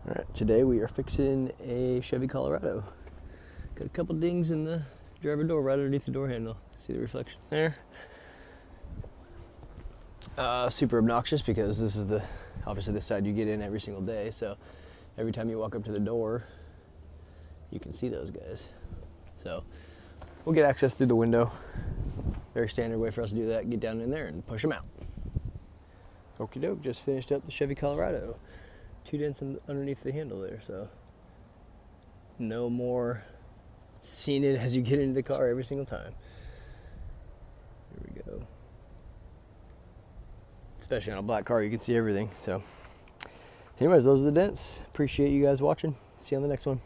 All right, today we are fixing a Chevy Colorado. Got a couple dings in the driver door right underneath the door handle. See the reflection there? Super obnoxious because this is obviously the side you get in every single day. So every time you walk up to the door, you can see those guys. So we'll get access through the window. Very standard way for us to do that. Get down in there and push them out. Okie doke, just finished up the Chevy Colorado. 2 dents underneath the handle there, so no more seeing it as you get into the car every single time. Here we go. Especially on a black car, you can see everything. So anyways, those are the dents. Appreciate you guys watching. See you on the next one.